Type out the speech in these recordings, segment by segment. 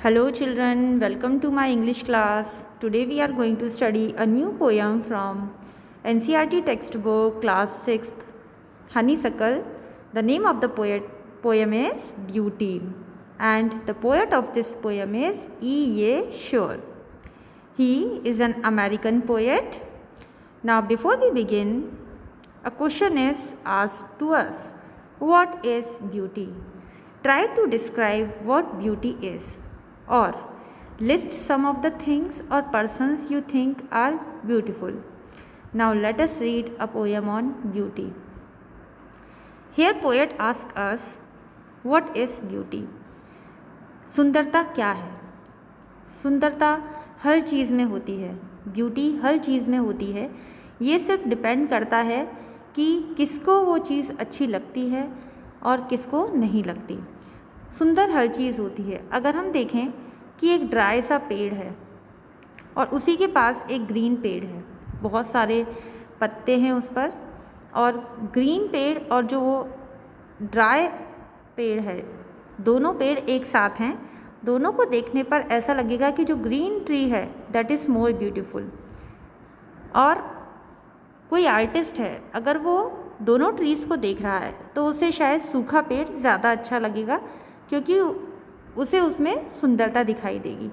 Hello children, welcome to my English class. Today we are going to study a new poem from NCERT textbook class 6th, Honeysuckle. The name of the poem is Beauty, and the poet of this poem is E. A. Shore. He is an American poet. Now before we begin, a question is asked to us. What is beauty? Try to describe what beauty is, or list some of the things or persons you think are beautiful. Now let us read a poem on beauty. Here poet asks us, what is beauty? सुंदरता क्या है? सुंदरता हर चीज़ में होती है, beauty हर चीज़ में होती है. ये सिर्फ डिपेंड करता है कि किसको वो चीज़ अच्छी लगती है और किसको नहीं लगती. सुंदर हर चीज़ होती है. अगर हम देखें कि एक ड्राई सा पेड़ है और उसी के पास एक ग्रीन पेड़ है, बहुत सारे पत्ते हैं उस पर, और ग्रीन पेड़ और जो वो ड्राई पेड़ है, दोनों पेड़ एक साथ हैं. दोनों को देखने पर ऐसा लगेगा कि जो ग्रीन ट्री है दैट इज़ मोर ब्यूटीफुल. और कोई आर्टिस्ट है, अगर वो दोनों ट्रीज़ को देख रहा है तो उसे शायद सूखा पेड़ ज़्यादा अच्छा लगेगा, क्योंकि उसे उसमें सुंदरता दिखाई देगी.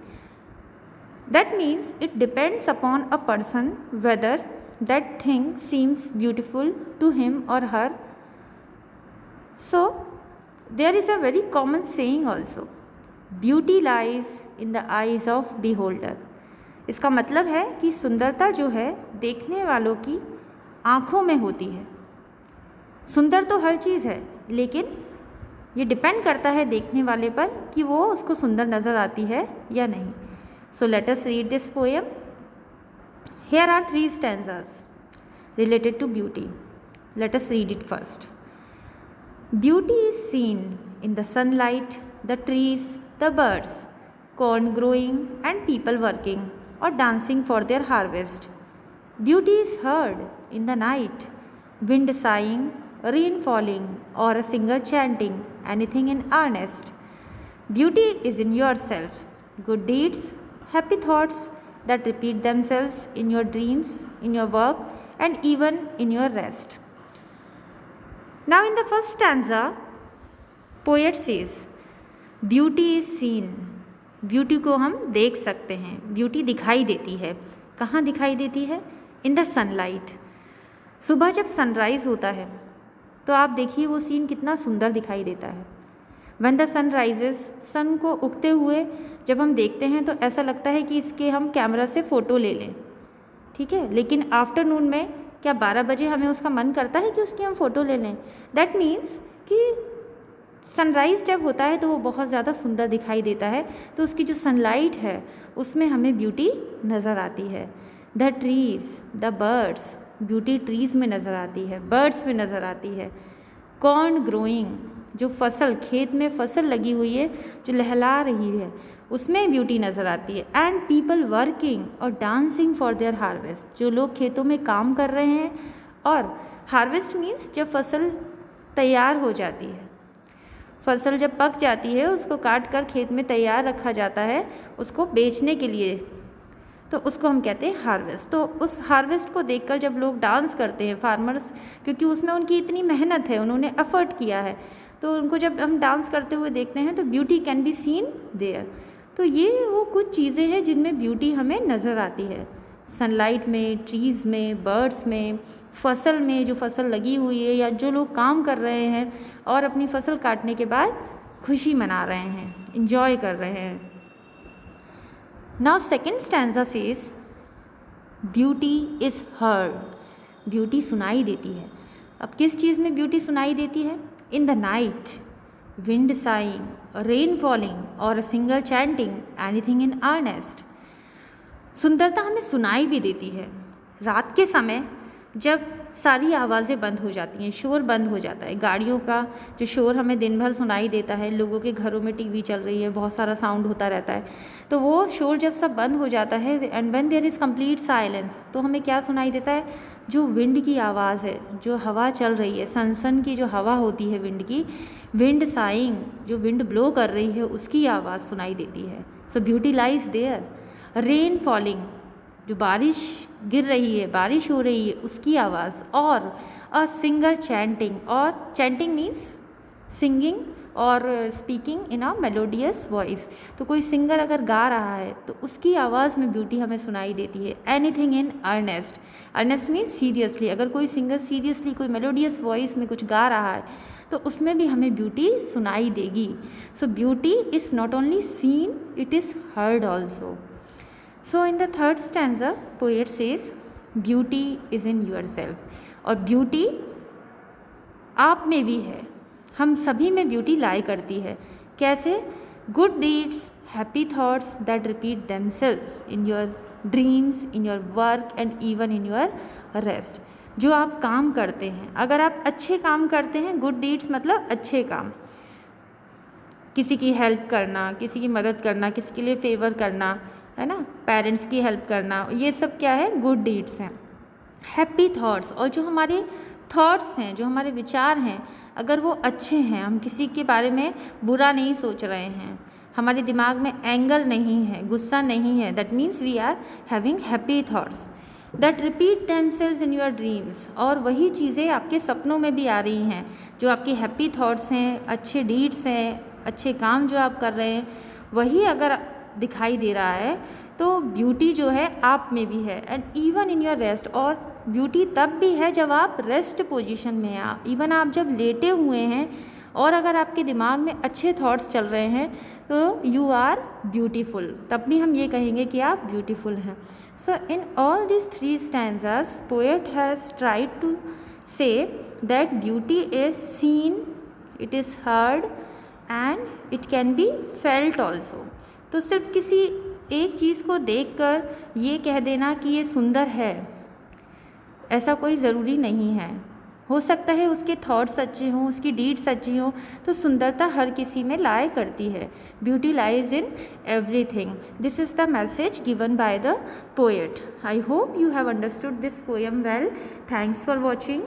That means it depends upon a person whether that thing seems beautiful to him और her. So there is a very common saying also, beauty lies in the eyes of beholder. इसका मतलब है कि सुंदरता जो है देखने वालों की आँखों में होती है. सुंदर तो हर चीज़ है, लेकिन ये डिपेंड करता है देखने वाले पर कि वो उसको सुंदर नज़र आती है या नहीं. So let us read this poem. Here are 3 stanzas related to beauty. Let us read it first. Beauty is seen in the sunlight, the trees, the birds, corn growing and people working or dancing for their harvest. Beauty is heard in the night, wind sighing, rain falling, or a singer chanting anything in earnest. Beauty is in yourself, good deeds, happy thoughts that repeat themselves in your dreams, in your work, and even in your rest. Now in the first stanza, poet says, beauty is seen. Beauty को हम देख सकते हैं, beauty दिखाई देती है. कहाँ दिखाई देती है? In the sunlight. सुबह जब सनराइज़ होता है तो आप देखिए वो सीन कितना सुंदर दिखाई देता है. व्हेन द सन राइजेस, सन को उगते हुए जब हम देखते हैं तो ऐसा लगता है कि इसके हम कैमरा से फ़ोटो ले लें, ठीक है. लेकिन आफ्टरनून में क्या 12 बजे हमें उसका मन करता है कि उसकी हम फ़ोटो ले लें? दैट मीन्स कि सनराइज़ जब होता है तो वो बहुत ज़्यादा सुंदर दिखाई देता है. तो उसकी जो सनलाइट है उसमें हमें ब्यूटी नज़र आती है. The trees, the birds, beauty trees में नज़र आती है, बर्ड्स में नज़र आती है. कॉर्न ग्रोइंग, जो फसल, खेत में फसल लगी हुई है जो लहला रही है, उसमें ब्यूटी नज़र आती है. एंड पीपल वर्किंग और डांसिंग फॉर देयर हार्वेस्ट, जो लोग खेतों में काम कर रहे हैं. और हार्वेस्ट मीन्स जब फसल तैयार हो जाती है, फसल जब पक जाती है उसको काट कर खेत में तैयार रखा जाता है उसको बेचने के लिए, तो उसको हम कहते हैं हार्वेस्ट. तो उस हार्वेस्ट को देखकर जब लोग डांस करते हैं, फार्मर्स, क्योंकि उसमें उनकी इतनी मेहनत है, उन्होंने एफर्ट किया है, तो उनको जब हम डांस करते हुए देखते हैं तो beauty can be seen there. तो ये वो कुछ चीज़ें हैं जिनमें ब्यूटी हमें नज़र आती है. सनलाइट में, ट्रीज़ में, बर्ड्स में, फसल में जो फसल लगी हुई है, या जो लोग काम कर रहे हैं और अपनी फसल काटने के बाद खुशी मना रहे हैं, इंजॉय कर रहे हैं. Now second stanza says, beauty is heard. Beauty सुनाई देती है. अब किस चीज़ में ब्यूटी सुनाई देती है? In the night, wind sighing, rain falling और a singer chanting anything in earnest. सुंदरता हमें सुनाई भी देती है. रात के समय जब सारी आवाज़ें बंद हो जाती हैं, शोर बंद हो जाता है। गाड़ियों का जो शोर हमें दिन भर सुनाई देता है, लोगों के घरों में टीवी चल रही है, बहुत सारा साउंड होता रहता है, तो वो शोर जब सब बंद हो जाता है, and when there is complete silence, तो हमें क्या सुनाई देता है? जो विंड की आवाज़ है, जो हवा चल रही है, सनसन की जो हवा होती है विंड की, विंड साइंग, जो विंड ब्लो कर रही है उसकी आवाज़ सुनाई देती है। So beauty lies there. Rain falling, जो बारिश गिर रही है, बारिश हो रही है, उसकी आवाज़। और अ सिंगर चैंटिंग, और चैंटिंग मीन्स सिंगिंग और speaking in a melodious voice. तो कोई सिंगर अगर गा रहा है तो उसकी आवाज़ में ब्यूटी हमें सुनाई देती है। Anything in earnest, earnest means seriously, अगर कोई सिंगर सीरियसली कोई मेलोडियस वॉइस में कुछ गा रहा है तो उसमें भी हमें ब्यूटी सुनाई देगी। सो beauty is not only seen, it is heard also. So in the third stanza poet says beauty is in your self. और ब्यूटी आप में भी है, हम सभी में ब्यूटी लाई करती है। कैसे? Good deeds, happy thoughts that repeat themselves in your dreams, in your work and even in your rest. जो आप काम करते हैं, अगर आप अच्छे काम करते हैं, गुड डीड्स मतलब अच्छे काम, किसी की हेल्प करना, किसी की मदद करना, किसी के लिए फेवर करना, है ना, पेरेंट्स की हेल्प करना, ये सब क्या है? गुड डीड्स हैं। हैप्पी थॉट्स, और जो हमारे थॉट्स हैं, जो हमारे विचार हैं, अगर वो अच्छे हैं, हम किसी के बारे में बुरा नहीं सोच रहे हैं, हमारे दिमाग में एंगर नहीं है, गुस्सा नहीं है, that means we are having happy thoughts that repeat themselves in your dreams. और वही चीज़ें आपके सपनों में भी आ रही हैं, जो आपकी हैप्पी थॉट्स हैं, अच्छे डीड्स हैं, अच्छे काम जो आप कर रहे हैं, वही अगर दिखाई दे रहा है तो ब्यूटी जो है आप में भी है। And even in your rest, और ब्यूटी तब भी है जब आप रेस्ट पोजीशन में हैं, इवन आप जब लेटे हुए हैं और अगर आपके दिमाग में अच्छे थॉट्स चल रहे हैं तो यू आर ब्यूटीफुल, तब भी हम ये कहेंगे कि आप ब्यूटीफुल हैं। So in all this three stanzas poet has tried to say that beauty is seen, it is heard and it can be felt also. तो सिर्फ किसी एक चीज़ को देखकर ये कह देना कि ये सुंदर है, ऐसा कोई ज़रूरी नहीं है। हो सकता है उसके थॉट्स अच्छे हों, उसकी डीड्स अच्छी हों, तो सुंदरता हर किसी में लाए करती है। Beauty lies in everything. This is the message given by the poet. I hope you have understood this poem well. Thanks for watching.